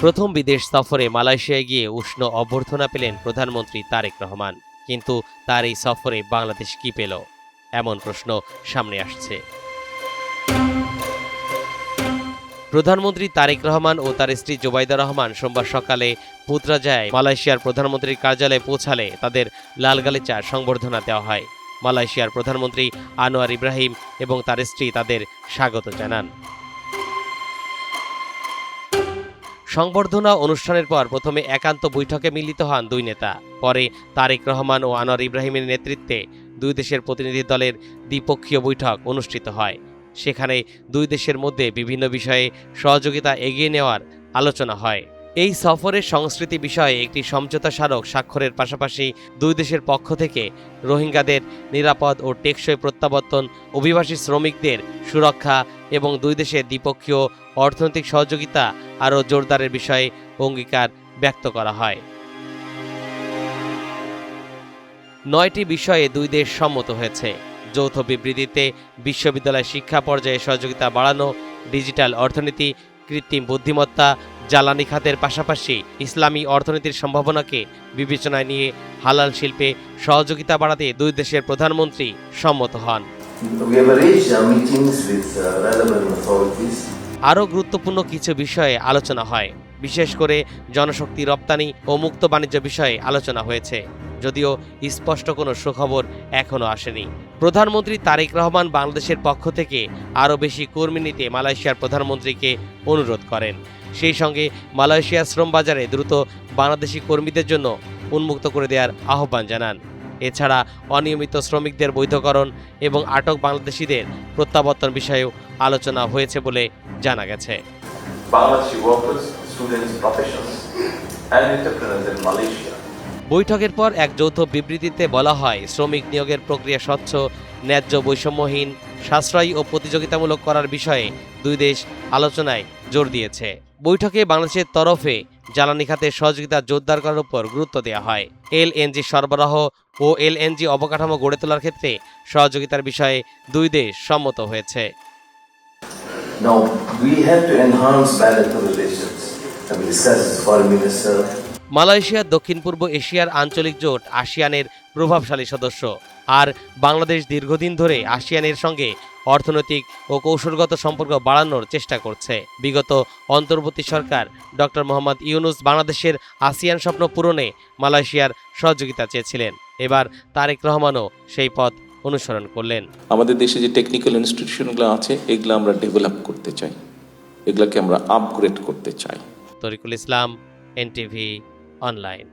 প্রথম বিদেশ সফরে মালয়েশিয়ায় গিয়ে উষ্ণ অভ্যর্থনা পেলেন প্রধানমন্ত্রী তারেক রহমান। কিন্তু তার এই সফরে বাংলাদেশ কি পেল, এমন প্রশ্ন সামনে আসছে। প্রধানমন্ত্রী তারেক রহমান ও তার স্ত্রী জোবাইদা রহমান সোমবার সকালে পুত্রাজায় মালয়েশিয়ার প্রধানমন্ত্রীর কার্যালয়ে পৌঁছালে তাদের লাল গালিচার সংবর্ধনা দেওয়া হয়। মালয়েশিয়ার প্রধানমন্ত্রী আনোয়ার ইব্রাহিম এবং তার স্ত্রী তাদের স্বাগত জানান। সংবর্ধনা অনুষ্ঠানের পর প্রথমে একান্ত বৈঠকে মিলিত হন দুই নেতা। পরে তারেক রহমান ও আনোয়ার ইব্রাহিমের নেতৃত্বে দুই দেশের প্রতিনিধি দলের দ্বিপক্ষীয় বৈঠক অনুষ্ঠিত হয়। সেখানে দুই দেশের মধ্যে বিভিন্ন বিষয়ে সহযোগিতা এগিয়ে নেওয়ার আলোচনা হয়। এই সফরের সংস্কৃতি বিষয়ে একটি সমঝোতা স্মারক স্বাক্ষরের পাশাপাশি দুই দেশের পক্ষ থেকে রোহিঙ্গাদের নিরাপদ ও টেকসই প্রত্যাবর্তন, অভিবাসী শ্রমিকদের সুরক্ষা এবং দুই দেশের দ্বিপক্ষীয় অর্থনৈতিক সহযোগিতা আরও জোরদারের বিষয়ে অঙ্গীকার ব্যক্ত করা হয়। 9টি বিষয়ে দুই দেশ সম্মত হয়েছে। যৌথ বিবৃতিতে বিশ্ববিদ্যালয় শিক্ষা পর্যায়ে সহযোগিতা বাড়ানো, ডিজিটাল অর্থনীতি, কৃত্রিম বুদ্ধিমত্তা, জ্বালানি খাতের পাশাপাশি ইসলামী অর্থনীতির সম্ভাবনাকে বিবেচনায় নিয়ে হালাল শিল্পে সহযোগিতা বাড়াতে দুই দেশের প্রধানমন্ত্রী সম্মত হন। আরও গুরুত্বপূর্ণ কিছু বিষয়ে আলোচনা হয়। বিশেষ করে জনশক্তি রপ্তানি ও মুক্ত বাণিজ্য বিষয়ে আলোচনা হয়েছে, যদিও স্পষ্ট কোনো সুখবর এখনও আসেনি। প্রধানমন্ত্রী তারেক রহমান বাংলাদেশের পক্ষ থেকে আরও বেশি কর্মী নিতে মালয়েশিয়ার প্রধানমন্ত্রীকে অনুরোধ করেন। সেই সঙ্গে মালয়েশিয়ার শ্রম বাজারে দ্রুত বাংলাদেশি কর্মীদের জন্য উন্মুক্ত করে দেওয়ার আহ্বান জানান। এছাড়া অনিয়মিত শ্রমিকদের বৈধকরণ এবং আটক বাংলাদেশিদের প্রত্যাবর্তন বিষয়েও আলোচনা হয়েছে বলে জানা গেছে। বৈঠকের পর এক যৌথ বিবৃতিতে বলা হয়, শ্রমিক নিয়োগের প্রক্রিয়া স্বচ্ছ, ন্যায্য, বৈষম্যহীন, সাশ্রয়ী ও প্রতিযোগিতামূলক করার বিষয়ে দুই দেশ আলোচনায় জোর দিয়েছে। বৈঠকে বাংলাদেশের তরফে জ্বালানি খাতে সহযোগিতা জোরদার করার উপর গুরুত্ব দেওয়া হয়। এলএনজি সরবরাহ ও এলএনজি অবকাঠামো গড়ে তোলার ক্ষেত্রে সহযোগিতার বিষয়ে দুই দেশ সম্মত হয়েছে। Now, we have to enhance bilateral relations. We discussed as foreign minister. Malaysia দক্ষিণ পূর্ব এশিয়ার আঞ্চলিক জোট আসিয়ানের প্রভাবশালী সদস্য, আর বাংলাদেশ দীর্ঘদিন ধরে আসিয়ানের সঙ্গে অর্থনৈতিক ও কৌশলগত সম্পর্ক বাড়ানোর চেষ্টা করছে। বিগত অন্তর্বর্তী সরকার ডক্টর মোহাম্মদ ইউনুস বাংলাদেশের আসিয়ান স্বপ্ন পূরণে মালয়েশিয়ার সহযোগিতা চেয়েছিলেন। এবার তারেক রহমানও সেই পথ অনুসরণ করলেন। আমাদের দেশে যে টেকনিক্যাল ইনস্টিটিউশনগুলো আছে, এগুলো আমরা ডেভেলপ করতে চাই, এগুলোকে আমরা আপগ্রেড করতে চাই। তরিকুল ইসলাম, এনটিভি অনলাইন।